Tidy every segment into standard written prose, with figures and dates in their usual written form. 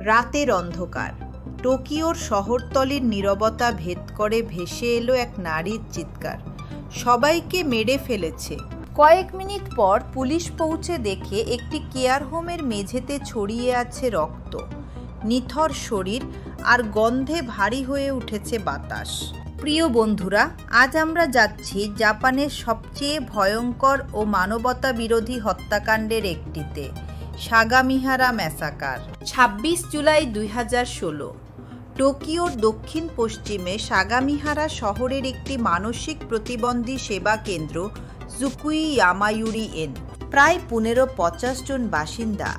রাতের অন্ধকার, টোকিওর শহরতলির নীরবতা ভেদ করে ভেসে এলো এক নারীর চিৎকার, সবাইকে মেরে ফেলেছে। কয়েক মিনিট পর পুলিশ পৌঁছে দেখে একটি কেয়ার হোমের মেঝেতে ছড়িয়ে আছে রক্ত, নিথর শরীর আর গন্ধে ভারী হয়ে উঠেছে বাতাস। প্রিয় বন্ধুরা, আজ আমরা যাচ্ছি জাপানের সবচেয়ে ভয়ঙ্কর ও মানবতা বিরোধী হত্যাকাণ্ডের একটিতে, সাগামিহারা ম্যাসাকার। ২৬ জুলাই ২০১৬ টোকিওর দক্ষিণ পশ্চিমে সাগামিহারা শহরের একটি মানসিক প্রতিবন্ধী সেবা কেন্দ্র জুকুই ইয়ামায়ুরি এন। প্রায় ১৫-৫০ জন বাসিন্দা,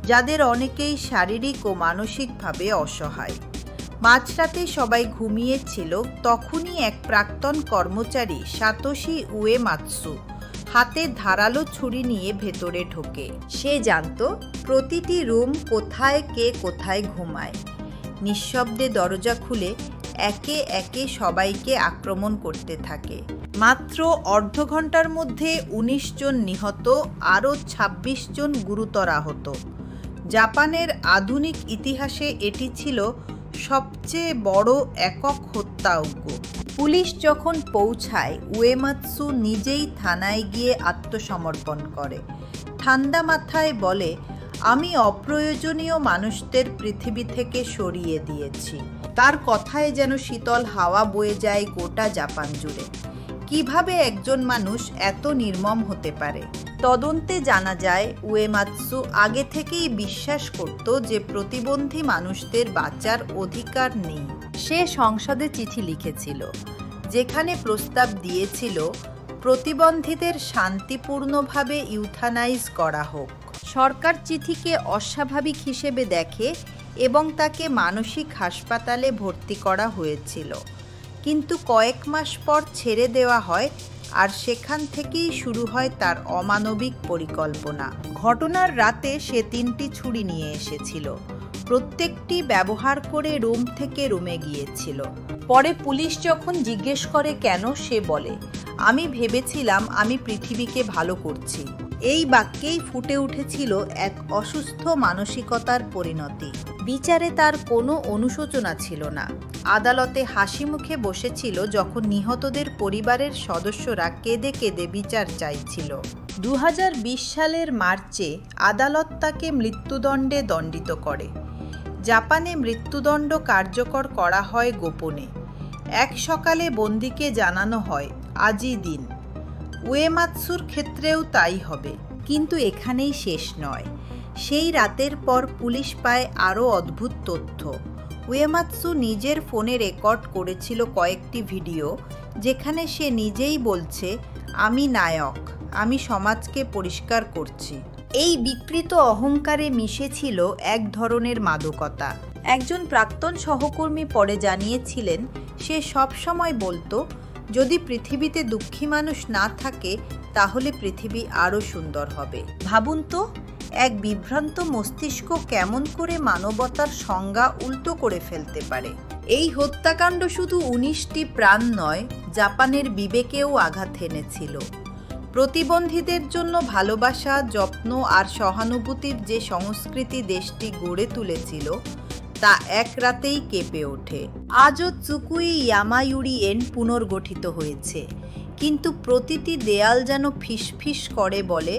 যাদের অনেকেই শারীরিক ও মানসিকভাবে অসহায়। মাঝরাতে সবাই ঘুমিয়েছিল, তখনই এক প্রাক্তন কর্মচারী সাতোশি উয়েমাতসু হাতে ধারালো ছুরি নিয়ে ভেতরে ঢোকে। সে জানত প্রতিটি রুম কোথায় কে কোথায় ঘুমায়। নিঃশব্দে দরজা খুলে একে একে সবাইকে আক্রমণ করতে থাকে। মাত্র অর্ধ ঘন্টার মধ্যে ১৯ জন নিহত, আরও ২৬ জন গুরুতর আহত। জাপানের আধুনিক ইতিহাসে এটি ছিল সবচেয়ে বড় একক হত্যাযজ্ঞ। পুলিশ যখন পৌঁছায়, উয়েমাতসু নিজেই থানায় গিয়ে আত্মসমর্পণ করে। ঠান্ডা মাথায় বলে, আমি অপ্রয়োজনীয় মানুষদের পৃথিবী থেকে সরিয়ে দিয়েছি। তার কথায় যেন শীতল হাওয়া বয়ে যায় গোটা জাপান জুড়ে। কিভাবে একজন মানুষ এত নির্মম হতে পারে? তদন্তে জানা যায়, উয়েমাতসু আগে থেকেই বিশ্বাস করত যে প্রতিবন্ধী মানুষদের বাঁচার অধিকার নেই। সে সংসদে চিঠি লিখেছিল, যেখানে প্রস্তাব দিয়েছিল প্রতিবন্ধীদের শান্তিপূর্ণভাবে ইউথানাইজ করা হোক। সরকার চিঠিকে অস্বাভাবিক হিসেবে দেখে এবং তাকে মানসিক হাসপাতালে ভর্তি করা হয়েছিল। কিন্তু কয়েক মাস পর ছেড়ে দেওয়া হয়, আর সেখান থেকেই শুরু হয় তার অমানবিক পরিকল্পনা। ঘটনার রাতে সে ৩টি ছুরি নিয়ে এসেছিল, প্রত্যেকটি ব্যবহার করে রুম থেকে রুমে গিয়েছিল। পরে পুলিশ যখন জিজ্ঞেস করে কেন, সে বলে, আমি ভেবেছিলাম আমি পৃথিবীকে ভালো করছি। এই বাক্যেই ফুটে উঠেছিল এক অসুস্থ মানসিকতার পরিণতি। বিচারে তার কোনো অনুশোচনা ছিল না। আদালতে হাসি মুখে বসেছিল যখন নিহতদের পরিবারের সদস্যরা কেঁদে কেঁদে বিচার চাইছিল। ২০২০ সালের মার্চে আদালত তাকে মৃত্যুদণ্ডে দণ্ডিত করে। জাপানে মৃত্যুদণ্ড কার্যকর করা হয় গোপনে। এক সকালে বন্দীকে জানানো হয়, আজই দিন। উয়েমাতসুর ক্ষেত্রেও তাই হবে। কিন্তু এখানেই শেষ নয়। সেই রাতের পর পুলিশ পায় আরও অদ্ভুত তথ্য। উয়েমাতসু নিজের ফোনে রেকর্ড করেছিল কয়েকটি ভিডিও, যেখানে সে নিজেই বলছে, আমি নায়ক, আমি সমাজকে পরিষ্কার করছি। এই বিকৃত অহংকারে মিশেছিল এক ধরনের মাদকতা। একজন প্রাক্তন সহকর্মী পরে জানিয়েছিলেন, সে সব সময় বলতো, যদি পৃথিবীতে দুঃখী মানুষ না থাকে তাহলে পৃথিবী আরও সুন্দর হবে। ভাবুন তো, এক বিভ্রান্ত মস্তিষ্ক কেমন করে মানবতার সংজ্ঞা উল্টো করে ফেলতে পারে। এই হত্যাকাণ্ড শুধু ১৯টি প্রাণ নয়, জাপানের বিবেকেও আঘাত এনেছিল। প্রতিবন্ধীদের জন্য ভালোবাসা, যত্ন আর সহানুভূতির যে সংস্কৃতি দেশটি গড়ে তুলেছিল, তা এক রাতেই কেঁপে ওঠে। আজও জুকুই ইয়ামায়ুরি এন পুনর্গঠিত হয়েছে, কিন্তু প্রতিটি দেয়াল যেন ফিসফিস করে বলে,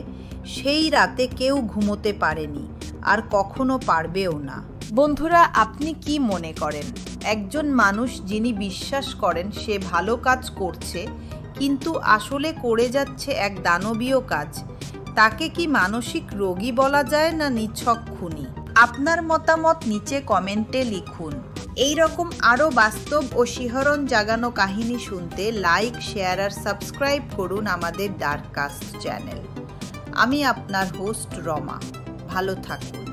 সেই রাতে কেউ ঘুমোতে পারেনি, আর কখনো পারবেও না। বন্ধুরা, আপনি কি মনে করেন, একজন মানুষ যিনি বিশ্বাস করেন সে ভালো কাজ করছে কিন্তু আসলে করে যাচ্ছে এক দানবীয় কাজ, তাকে কি মানসিক রোগী বলা যায় না নিছক খুনি? আপনার মতামত নিচে কমেন্টে লিখুন। এই রকম আরও বাস্তব ও শিহরণ জাগানো কাহিনী শুনতে লাইক, শেয়ার আর সাবস্ক্রাইব করুন আমাদের ডার্ককাস্ট চ্যানেল। আমি আপনার হোস্ট রমা। ভালো থাকুন।